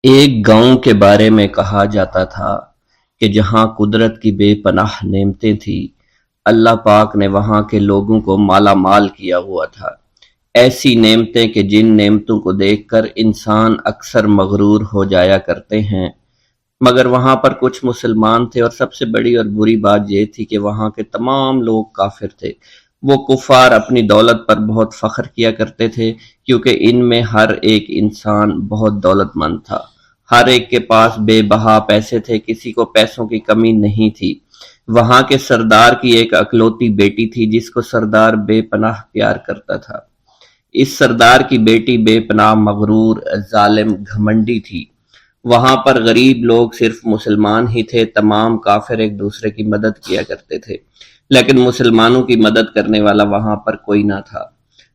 ایک گاؤں کے بارے میں کہا جاتا تھا کہ جہاں قدرت کی بے پناہ نعمتیں تھیں، اللہ پاک نے وہاں کے لوگوں کو مالا مال کیا ہوا تھا۔ ایسی نعمتیں کہ جن نعمتوں کو دیکھ کر انسان اکثر مغرور ہو جایا کرتے ہیں، مگر وہاں پر کچھ مسلمان تھے، اور سب سے بڑی اور بری بات یہ تھی کہ وہاں کے تمام لوگ کافر تھے۔ وہ کفار اپنی دولت پر بہت فخر کیا کرتے تھے، کیونکہ ان میں ہر ایک انسان بہت دولت مند تھا۔ ہر ایک کے پاس بے بہا پیسے تھے، کسی کو پیسوں کی کمی نہیں تھی۔ وہاں کے سردار کی ایک اکلوتی بیٹی تھی جس کو سردار بے پناہ پیار کرتا تھا۔ اس سردار کی بیٹی بے پناہ مغرور، ظالم، گھمنڈی تھی۔ وہاں پر غریب لوگ صرف مسلمان ہی تھے، تمام کافر ایک دوسرے کی مدد کیا کرتے تھے، لیکن مسلمانوں کی مدد کرنے والا وہاں پر کوئی نہ تھا۔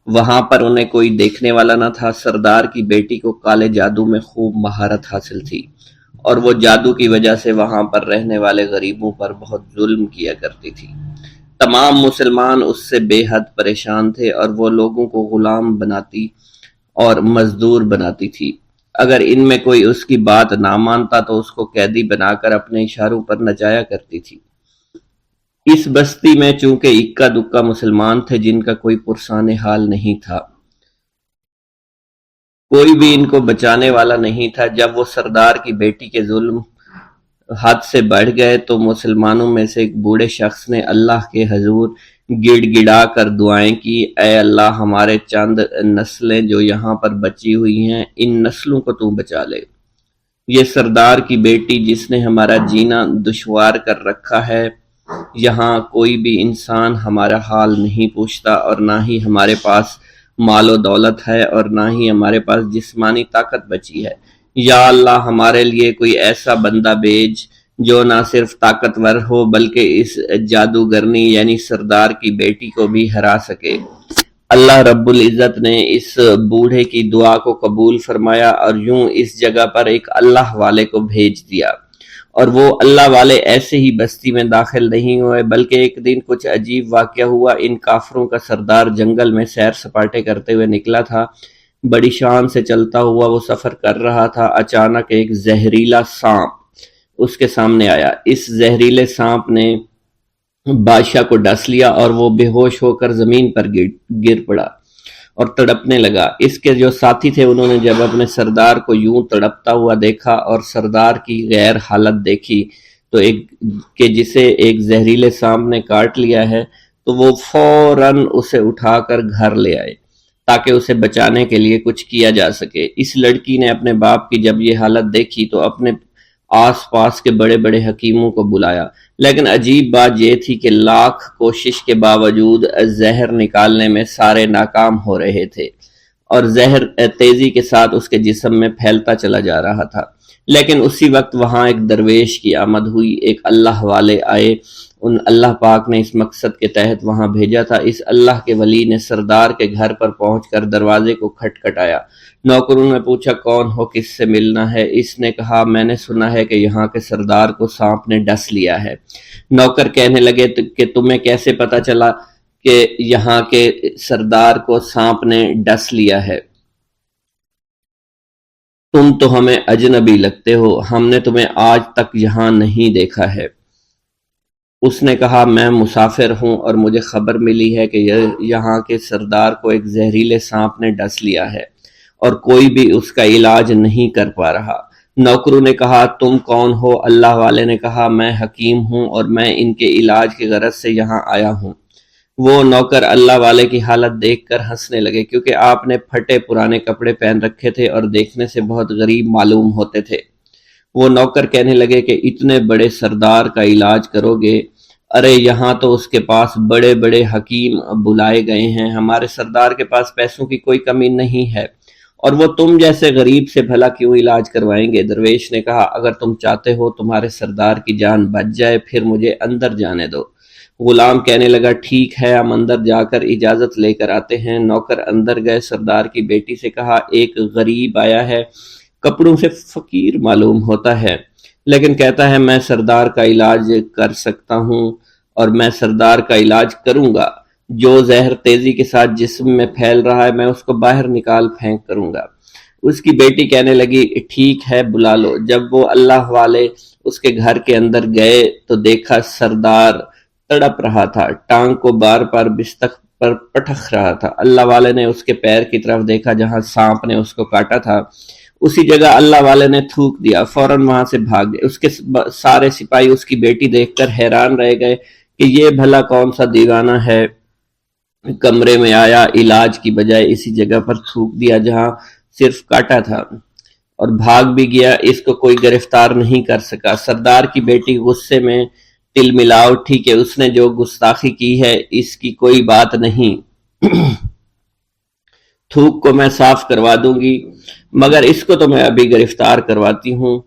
وہاں پر انہیں کوئی دیکھنے والا نہ تھا۔ سردار کی بیٹی کو کالے جادو میں خوب مہارت حاصل تھی، اور وہ جادو کی وجہ سے وہاں پر رہنے والے غریبوں پر بہت ظلم کیا کرتی تھی۔ تمام مسلمان اس سے بے حد پریشان تھے، اور وہ لوگوں کو غلام بناتی اور مزدور بناتی تھی۔ اگر ان میں کوئی اس کی بات نہ مانتا تو اس کو قیدی بنا کر اپنے اشاروں پر نچایا کرتی تھی۔ اس بستی میں چونکہ اکا دکا مسلمان تھے جن کا کوئی پرسان حال نہیں تھا، کوئی بھی ان کو بچانے والا نہیں تھا۔ جب وہ سردار کی بیٹی کے ظلم حد سے بڑھ گئے تو مسلمانوں میں سے ایک بوڑھے شخص نے اللہ کے حضور گڑ گڑا کر دعائیں کی، اے اللہ، ہمارے چند نسلیں جو یہاں پر بچی ہوئی ہیں، ان نسلوں کو تو بچا لے۔ یہ سردار کی بیٹی جس نے ہمارا جینا دشوار کر رکھا ہے، یہاں کوئی بھی انسان ہمارا حال نہیں پوچھتا، اور نہ ہی ہمارے پاس مال و دولت ہے، اور نہ ہی ہمارے پاس جسمانی طاقت بچی ہے۔ یا اللہ، ہمارے لیے کوئی ایسا بندہ بھیج جو نہ صرف طاقتور ہو بلکہ اس جادوگرنی یعنی سردار کی بیٹی کو بھی ہرا سکے۔ اللہ رب العزت نے اس بوڑھے کی دعا کو قبول فرمایا، اور یوں اس جگہ پر ایک اللہ والے کو بھیج دیا۔ اور وہ اللہ والے ایسے ہی بستی میں داخل نہیں ہوئے، بلکہ ایک دن کچھ عجیب واقعہ ہوا۔ ان کافروں کا سردار جنگل میں سیر سپاٹے کرتے ہوئے نکلا تھا۔ بڑی شان سے چلتا ہوا وہ سفر کر رہا تھا۔ اچانک ایک زہریلا سانپ اس کے سامنے آیا۔ اس زہریلے سانپ نے بادشاہ کو ڈس لیا، اور وہ بے ہوش ہو کر زمین پر گر پڑا اور تڑپنے لگا۔ اس کے جو ساتھی تھے انہوں نے جب اپنے سردار کو یوں تڑپتا ہوا دیکھا اور سردار کی غیر حالت دیکھی تو کہ جسے ایک زہریلے سانپ نے کاٹ لیا ہے، تو وہ فوراً اسے اٹھا کر گھر لے آئے تاکہ اسے بچانے کے لیے کچھ کیا جا سکے۔ اس لڑکی نے اپنے باپ کی جب یہ حالت دیکھی تو اپنے آس پاس کے بڑے بڑے حکیموں کو بلایا، لیکن عجیب بات یہ تھی کہ لاکھ کوشش کے باوجود زہر نکالنے میں سارے ناکام ہو رہے تھے، اور زہر تیزی کے ساتھ اس کے جسم میں پھیلتا چلا جا رہا تھا۔ لیکن اسی وقت وہاں ایک درویش کی آمد ہوئی، ایک اللہ والے آئے، ان اللہ پاک نے اس مقصد کے تحت وہاں بھیجا تھا۔ اس اللہ کے ولی نے سردار کے گھر پر پہنچ کر دروازے کو کھٹکھٹایا۔ نوکروں نے پوچھا کون ہو، کس سے ملنا ہے؟ اس نے کہا میں نے سنا ہے کہ یہاں کے سردار کو سانپ نے ڈس لیا ہے۔ نوکر کہنے لگے کہ تمہیں کیسے پتا چلا کہ یہاں کے سردار کو سانپ نے ڈس لیا ہے؟ تم تو ہمیں اجنبی لگتے ہو، ہم نے تمہیں آج تک یہاں نہیں دیکھا ہے۔ اس نے کہا میں مسافر ہوں، اور مجھے خبر ملی ہے کہ یہاں کے سردار کو ایک زہریلے سانپ نے ڈس لیا ہے، اور کوئی بھی اس کا علاج نہیں کر پا رہا۔ نوکروں نے کہا تم کون ہو؟ اللہ والے نے کہا میں حکیم ہوں، اور میں ان کے علاج کی غرض سے یہاں آیا ہوں۔ وہ نوکر اللہ والے کی حالت دیکھ کر ہنسنے لگے، کیونکہ آپ نے پھٹے پرانے کپڑے پہن رکھے تھے اور دیکھنے سے بہت غریب معلوم ہوتے تھے۔ وہ نوکر کہنے لگے کہ اتنے بڑے سردار کا علاج کرو گے؟ ارے یہاں تو اس کے پاس بڑے بڑے حکیم بلائے گئے ہیں، ہمارے سردار کے پاس پیسوں کی کوئی کمی نہیں ہے، اور وہ تم جیسے غریب سے بھلا کیوں علاج کروائیں گے؟ درویش نے کہا اگر تم چاہتے ہو تمہارے سردار کی جان بچ جائے پھر مجھے اندر جانے دو۔ غلام کہنے لگا ٹھیک ہے، ہم اندر جا کر اجازت لے کر آتے ہیں۔ نوکر اندر گئے، سردار کی بیٹی سے کہا ایک غریب آیا ہے، کپڑوں سے فقیر معلوم ہوتا ہے، لیکن کہتا ہے میں سردار کا علاج کر سکتا ہوں، اور میں سردار کا علاج کروں گا۔ جو زہر تیزی کے ساتھ جسم میں پھیل رہا ہے میں اس کو باہر نکال پھینک کروں گا۔ اس کی بیٹی کہنے لگی ٹھیک ہے بلا لو۔ جب وہ اللہ والے اس کے گھر کے اندر گئے تو دیکھا سردار تڑپ رہا تھا، ٹانگ کو بار بار بستر پر پٹخ رہا تھا۔ اللہ والے نے اس کے پیر کی طرف دیکھا جہاں سانپ نے اس کو کاٹا تھا، اسی جگہ اللہ والے نے تھوک دیا، فوراً وہاں سے بھاگ گئے۔ اس کے سارے سپاہی اس کی بیٹی دیکھ کر حیران رہ گئے کہ یہ بھلا کون سا دیوانہ ہے، کمرے میں آیا، علاج کی بجائے اسی جگہ پر تھوک دیا جہاں صرف کاٹا تھا، اور بھاگ بھی گیا۔ اس کو کوئی گرفتار نہیں کر سکا۔ سردار کی بیٹی غصے میں تل ملا اٹھی کہ اس نے جو گستاخی کی ہے اس کی کوئی بات نہیں، تھوک کو میں صاف کروا دوں گی، مگر اس کو تو میں ابھی گرفتار کرواتی ہوں۔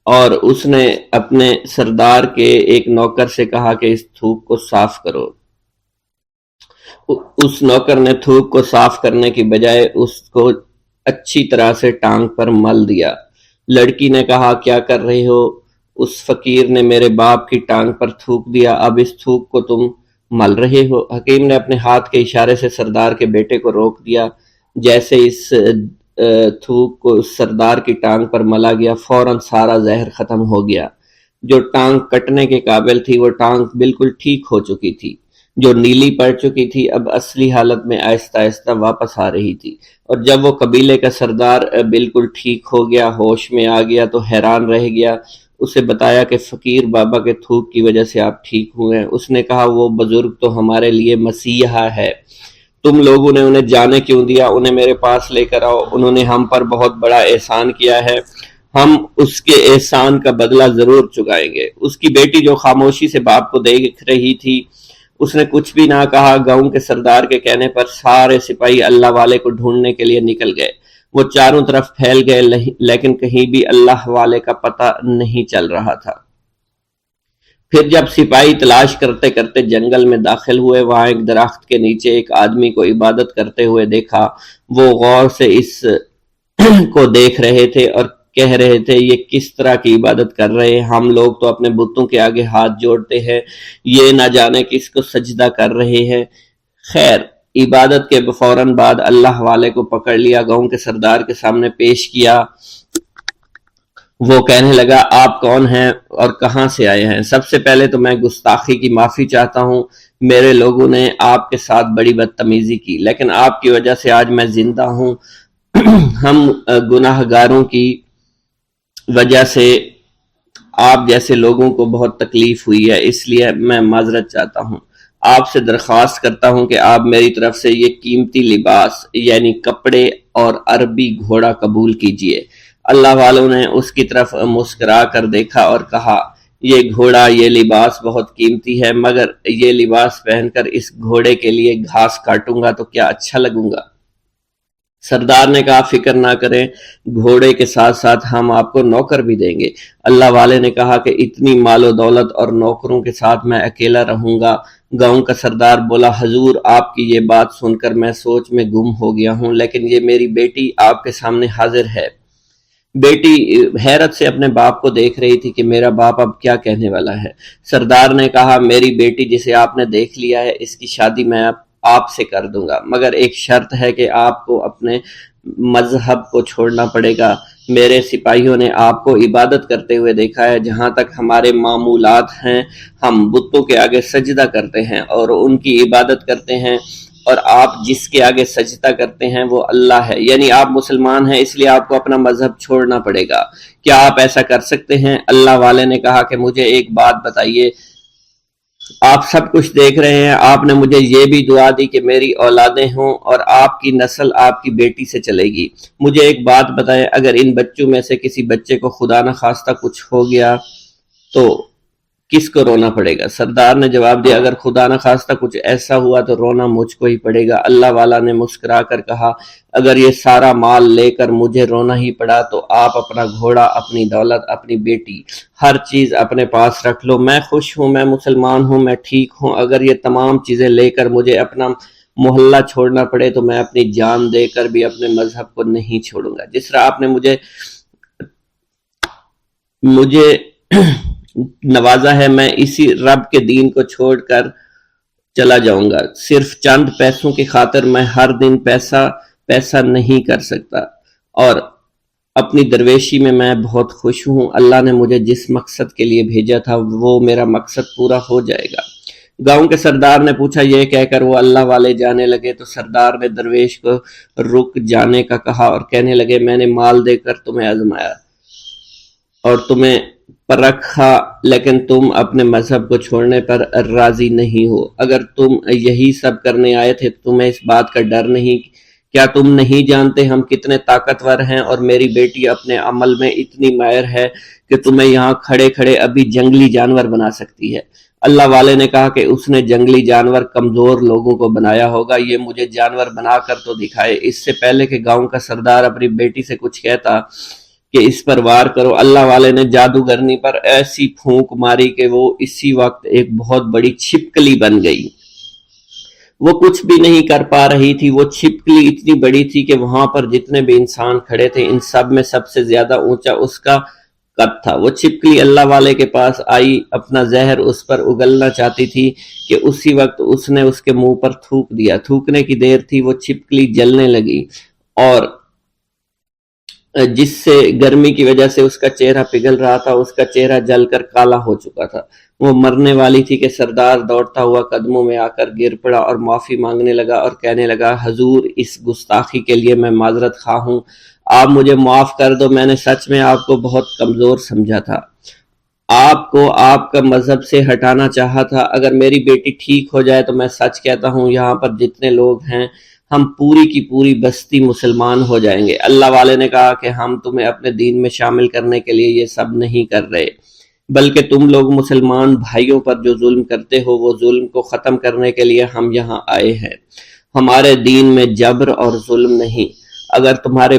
اور اس نے اپنے سردار کے ایک نوکر سے کہا کہ اس تھوک کو صاف کرو۔ اس نوکر نے تھوک کو صاف کرنے کی بجائے اس کو اچھی طرح سے ٹانگ پر مل دیا۔ لڑکی نے کہا کیا کر رہے ہو؟ اس فقیر نے میرے باپ کی ٹانگ پر تھوک دیا، اب اس تھوک کو تم مل رہے ہو؟ حکیم نے اپنے ہاتھ کے اشارے سے سردار کے بیٹے کو روک دیا۔ جیسے اس تھوک کو سردار کی ٹانگ پر ملا گیا، فوراً سارا زہر ختم ہو گیا۔ جو ٹانگ کٹنے کے قابل تھی وہ ٹانگ بالکل ٹھیک ہو چکی تھی، جو نیلی پڑ چکی تھی اب اصلی حالت میں آہستہ آہستہ واپس آ رہی تھی۔ اور جب وہ قبیلے کا سردار بالکل ٹھیک ہو گیا، ہوش میں آ گیا تو حیران رہ گیا۔ اسے بتایا کہ فقیر بابا کے تھوک کی وجہ سے آپ ٹھیک ہوئے ہیں۔ اس نے کہا وہ بزرگ تو ہمارے لیے مسیحا ہے، تم لوگوں نے انہیں جانے کیوں دیا؟ انہیں میرے پاس لے کر آؤ، انہوں نے ہم پر بہت بڑا احسان کیا ہے، ہم اس کے احسان کا بدلہ ضرور چکائیں گے۔ اس کی بیٹی جو خاموشی سے باپ کو دیکھ رہی تھی، اس نے کچھ بھی نہ کہا۔ گاؤں کے سردار کے کہنے پر سارے سپاہی اللہ والے کو ڈھونڈنے کے لیے نکل گئے۔ وہ چاروں طرف پھیل گئے لیکن کہیں بھی اللہ والے کا پتہ نہیں چل رہا تھا۔ پھر جب سپاہی تلاش کرتے کرتے جنگل میں داخل ہوئے، وہاں ایک درخت کے نیچے ایک آدمی کو عبادت کرتے ہوئے دیکھا۔ وہ غور سے اس کو دیکھ رہے تھے اور کہہ رہے تھے یہ کس طرح کی عبادت کر رہے ہیں؟ ہم لوگ تو اپنے بتوں کے آگے ہاتھ جوڑتے ہیں، یہ نہ جانے کس کو سجدہ کر رہے ہیں۔ خیر، عبادت کے فوراً بعد اللہ والے کو پکڑ لیا، گاؤں کے سردار کے سامنے پیش کیا۔ وہ کہنے لگا آپ کون ہیں اور کہاں سے آئے ہیں؟ سب سے پہلے تو میں گستاخی کی معافی چاہتا ہوں، میرے لوگوں نے آپ کے ساتھ بڑی بدتمیزی کی، لیکن آپ کی وجہ سے آج میں زندہ ہوں۔ ہم گناہ گاروں کی وجہ سے آپ جیسے لوگوں کو بہت تکلیف ہوئی ہے، اس لیے میں معذرت چاہتا ہوں۔ آپ سے درخواست کرتا ہوں کہ آپ میری طرف سے یہ قیمتی لباس یعنی کپڑے اور عربی گھوڑا قبول کیجئے۔ اللہ والوں نے اس کی طرف مسکرا کر دیکھا اور کہا یہ گھوڑا، یہ لباس بہت قیمتی ہے، مگر یہ لباس پہن کر اس گھوڑے کے لیے گھاس کاٹوں گا تو کیا اچھا لگوں گا؟ سردار نے کہا فکر نہ کریں، گھوڑے کے ساتھ ساتھ ہم آپ کو نوکر بھی دیں گے۔ اللہ والے نے کہا کہ اتنی مال و دولت اور نوکروں کے ساتھ میں اکیلا رہوں گا؟ گاؤں کا سردار بولا حضور آپ کی یہ بات سن کر میں سوچ میں گم ہو گیا ہوں، لیکن یہ میری بیٹی آپ کے سامنے حاضر ہے۔ بیٹی حیرت سے اپنے باپ کو دیکھ رہی تھی کہ میرا باپ اب کیا کہنے والا ہے۔ سردار نے کہا میری بیٹی جسے آپ نے دیکھ لیا ہے اس کی شادی میں آپ سے کر دوں گا، مگر ایک شرط ہے کہ آپ کو اپنے مذہب کو چھوڑنا پڑے گا۔ میرے سپاہیوں نے آپ کو عبادت کرتے ہوئے دیکھا ہے، جہاں تک ہمارے معمولات ہیں ہم بتوں کے آگے سجدہ کرتے ہیں اور ان کی عبادت کرتے ہیں، اور آپ جس کے آگے سجدہ کرتے ہیں وہ اللہ ہے، یعنی آپ مسلمان ہیں، اس لیے آپ کو اپنا مذہب چھوڑنا پڑے گا۔ کیا آپ ایسا کر سکتے ہیں؟ اللہ والے نے کہا کہ مجھے ایک بات بتائیے، آپ سب کچھ دیکھ رہے ہیں، آپ نے مجھے یہ بھی دعا دی کہ میری اولادیں ہوں اور آپ کی نسل آپ کی بیٹی سے چلے گی۔ مجھے ایک بات بتائیں، اگر ان بچوں میں سے کسی بچے کو خدا نہ خواستہ کچھ ہو گیا تو کس کو رونا پڑے گا؟ سردار نے جواب دیا اگر خدا نہ خواستہ کچھ ایسا ہوا تو رونا مجھ کو ہی پڑے گا۔ اللہ والا نے مسکرا کر کہا اگر یہ سارا مال لے کر مجھے رونا ہی پڑا تو آپ اپنا گھوڑا، اپنی دولت، اپنی بیٹی، ہر چیز اپنے پاس رکھ لو۔ میں خوش ہوں، میں مسلمان ہوں، میں ٹھیک ہوں۔ اگر یہ تمام چیزیں لے کر مجھے اپنا محلہ چھوڑنا پڑے تو میں اپنی جان دے کر بھی اپنے مذہب کو نہیں چھوڑوں گا۔ جس طرح آپ نے مجھے نوازا ہے، میں اسی رب کے دین کو چھوڑ کر چلا جاؤں گا۔ صرف چند پیسوں کی خاطر میں ہر دن پیسہ پیسہ نہیں کر سکتا، اور اپنی درویشی میں بہت خوش ہوں۔ اللہ نے مجھے جس مقصد کے لیے بھیجا تھا وہ میرا مقصد پورا ہو جائے گا۔ گاؤں کے سردار نے پوچھا، یہ کہہ کر وہ اللہ والے جانے لگے تو سردار نے درویش کو رک جانے کا کہا اور کہنے لگے، میں نے مال دے کر تمہیں آزمایا اور تمہیں پرکھا، لیکن تم اپنے مذہب کو چھوڑنے پر راضی نہیں ہو۔ اگر تم یہی سب کرنے آئے تھے تو تمہیں اس بات کا ڈر نہیں؟ کیا تم نہیں جانتے ہم کتنے طاقتور ہیں، اور میری بیٹی اپنے عمل میں اتنی ماہر ہے کہ تمہیں یہاں کھڑے کھڑے ابھی جنگلی جانور بنا سکتی ہے۔ اللہ والے نے کہا کہ اس نے جنگلی جانور کمزور لوگوں کو بنایا ہوگا، یہ مجھے جانور بنا کر تو دکھائے۔ اس سے پہلے کہ گاؤں کا سردار اپنی بیٹی سے کچھ کہتا کہ اس پر وار کرو، اللہ والے نے جادوگرنی پر ایسی پھونک ماری کہ وہ اسی وقت ایک بہت بڑی چھپکلی بن گئی۔ وہ کچھ بھی نہیں کر پا رہی تھی، وہ چھپکلی اتنی بڑی تھی کہ وہاں پر جتنے بھی انسان کھڑے تھے ان سب میں سب سے زیادہ اونچا اس کا قد تھا۔ وہ چھپکلی اللہ والے کے پاس آئی، اپنا زہر اس پر اگلنا چاہتی تھی کہ اسی وقت اس نے اس کے منہ پر تھوک دیا۔ تھوکنے کی دیر تھی، وہ چھپکلی جلنے لگی اور جس سے گرمی کی وجہ سے اس کا چہرہ پگھل رہا تھا، اس کا چہرہ جل کر کالا ہو چکا تھا۔ وہ مرنے والی تھی کہ سردار دوڑتا ہوا قدموں میں آ کر گر پڑا اور معافی مانگنے لگا اور کہنے لگا، حضور اس گستاخی کے لیے میں معذرت خواہ ہوں، آپ مجھے معاف کر دو، میں نے سچ میں آپ کو بہت کمزور سمجھا تھا، آپ کو آپ کا مذہب سے ہٹانا چاہا تھا۔ اگر میری بیٹی ٹھیک ہو جائے تو میں سچ کہتا ہوں یہاں پر جتنے لوگ ہیں ہم پوری کی پوری بستی مسلمان ہو جائیں گے۔ اللہ والے نے کہا کہ ہم تمہیں اپنے دین میں شامل کرنے کے لیے یہ سب نہیں کر رہے، بلکہ تم لوگ مسلمان بھائیوں پر جو ظلم کرتے ہو وہ ظلم کو ختم کرنے کے لیے ہم یہاں آئے ہیں۔ ہمارے دین میں جبر اور ظلم نہیں۔ اگر تمہارے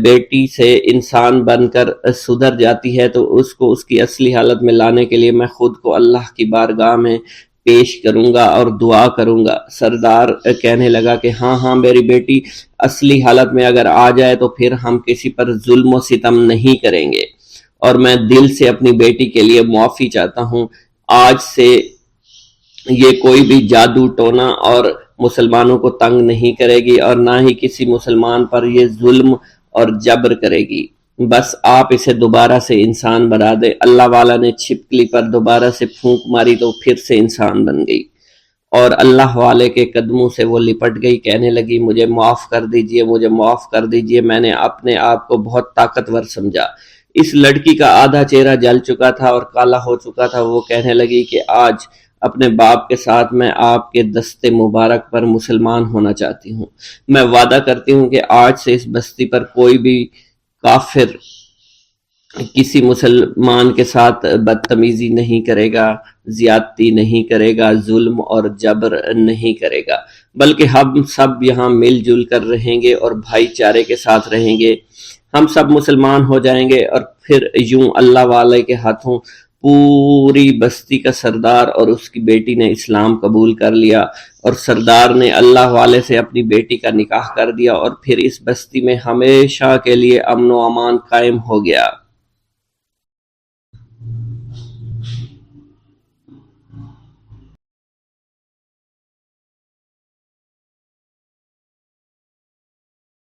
بیٹی سے انسان بن کر سدھر جاتی ہے تو اس کو اس کی اصلی حالت میں لانے کے لیے میں خود کو اللہ کی بارگاہ میں پیش کروں گا اور دعا کروں گا۔ سردار کہنے لگا کہ ہاں میری بیٹی اصلی حالت میں اگر آ جائے تو پھر ہم کسی پر ظلم و ستم نہیں کریں گے، اور میں دل سے اپنی بیٹی کے لیے معافی چاہتا ہوں۔ آج سے یہ کوئی بھی جادو ٹونا اور مسلمانوں کو تنگ نہیں کرے گی، اور نہ ہی کسی مسلمان پر یہ ظلم اور جبر کرے گی۔ بس آپ اسے دوبارہ سے انسان بنا دے۔ اللہ والا نے چھپکلی پر دوبارہ سے پھونک ماری تو پھر سے انسان بن گئی، اور اللہ والے کے قدموں سے وہ لپٹ گئی، کہنے لگی، مجھے معاف کر دیجئے، مجھے معاف کر دیجئے، میں نے اپنے آپ کو بہت طاقتور سمجھا۔ اس لڑکی کا آدھا چہرہ جل چکا تھا اور کالا ہو چکا تھا۔ وہ کہنے لگی کہ آج اپنے باپ کے ساتھ میں آپ کے دست مبارک پر مسلمان ہونا چاہتی ہوں۔ میں وعدہ کرتی ہوں کہ آج سے اس بستی پر کوئی بھی کافر کسی مسلمان کے ساتھ بدتمیزی نہیں کرے گا، زیادتی نہیں کرے گا، ظلم اور جبر نہیں کرے گا، بلکہ ہم سب یہاں مل جل کر رہیں گے اور بھائی چارے کے ساتھ رہیں گے۔ ہم سب مسلمان ہو جائیں گے، اور پھر یوں اللہ والے کے ہاتھوں پوری بستی کا سردار اور اس کی بیٹی نے اسلام قبول کر لیا، اور سردار نے اللہ والے سے اپنی بیٹی کا نکاح کر دیا، اور پھر اس بستی میں ہمیشہ کے لیے امن و امان قائم ہو گیا۔